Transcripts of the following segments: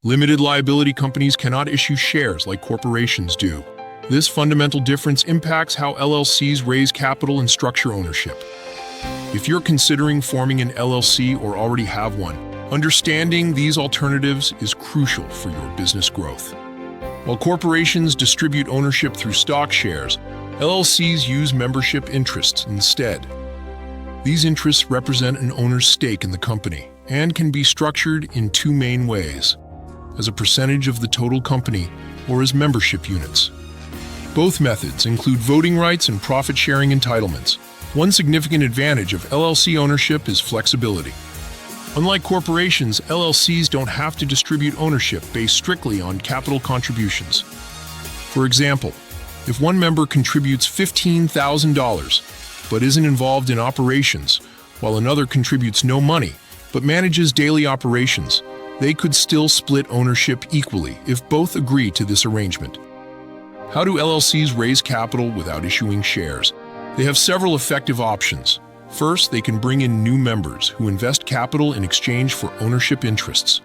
Limited liability companies cannot issue shares like corporations do. This fundamental difference impacts how LLCs raise capital and structure ownership. If you're considering forming an LLC or already have one, understanding these alternatives is crucial for your business growth. While corporations distribute ownership through stock shares, LLCs use membership interests instead. These interests represent an owner's stake in the company and can be structured in two main ways: as a percentage of the total company or as membership units. Both methods include voting rights and profit-sharing entitlements. One significant advantage of LLC ownership is flexibility. Unlike corporations, LLCs don't have to distribute ownership based strictly on capital contributions. For example, if one member contributes $15,000 but isn't involved in operations, while another contributes no money but manages daily operations, they could still split ownership equally if both agree to this arrangement. How do LLCs raise capital without issuing shares? They have several effective options. First, they can bring in new members who invest capital in exchange for ownership interests.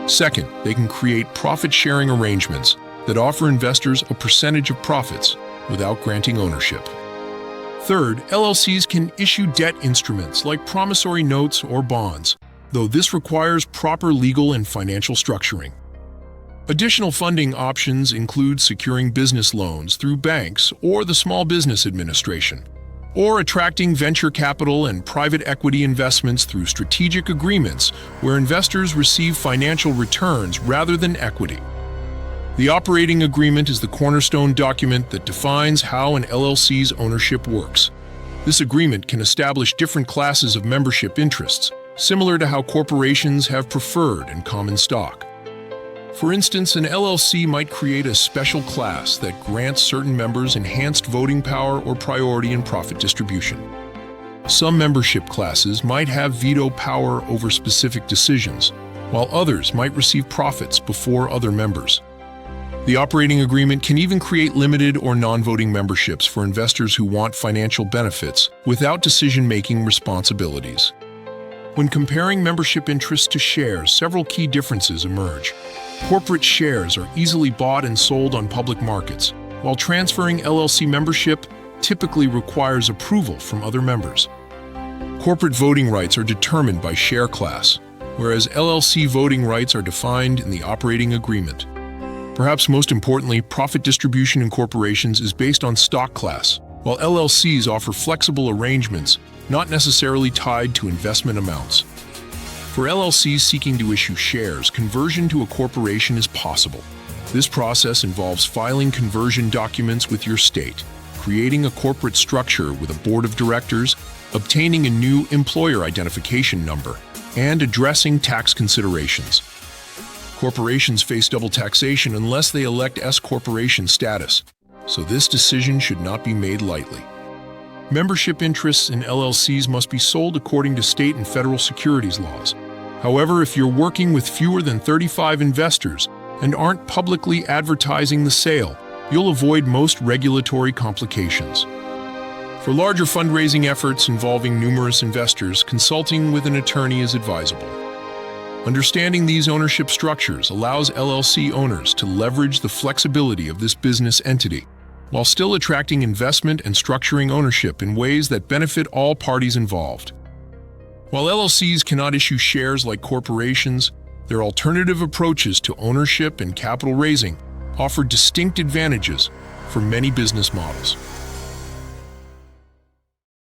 Second, they can create profit-sharing arrangements that offer investors a percentage of profits without granting ownership. Third, LLCs can issue debt instruments like promissory notes or bonds, though this requires proper legal and financial structuring. Additional funding options include securing business loans through banks or the Small Business Administration, or attracting venture capital and private equity investments through strategic agreements where investors receive financial returns rather than equity. The operating agreement is the cornerstone document that defines how an LLC's ownership works. This agreement can establish different classes of membership interests, similar to how corporations have preferred and common stock. For instance, an LLC might create a special class that grants certain members enhanced voting power or priority in profit distribution. Some membership classes might have veto power over specific decisions, while others might receive profits before other members. The operating agreement can even create limited or non-voting memberships for investors who want financial benefits without decision-making responsibilities. When comparing membership interests to shares, several key differences emerge. Corporate shares are easily bought and sold on public markets, while transferring LLC membership typically requires approval from other members. Corporate voting rights are determined by share class, whereas LLC voting rights are defined in the operating agreement. Perhaps most importantly, profit distribution in corporations is based on stock class, while LLCs offer flexible arrangements not necessarily tied to investment amounts. For LLCs seeking to issue shares, conversion to a corporation is possible. This process involves filing conversion documents with your state, creating a corporate structure with a board of directors, obtaining a new employer identification number, and addressing tax considerations. Corporations face double taxation unless they elect S-corporation status, so this decision should not be made lightly. Membership interests in LLCs must be sold according to state and federal securities laws. However, if you're working with fewer than 35 investors and aren't publicly advertising the sale, you'll avoid most regulatory complications. For larger fundraising efforts involving numerous investors, consulting with an attorney is advisable. Understanding these ownership structures allows LLC owners to leverage the flexibility of this business entity, while still attracting investment and structuring ownership in ways that benefit all parties involved. While LLCs cannot issue shares like corporations, their alternative approaches to ownership and capital raising offer distinct advantages for many business models.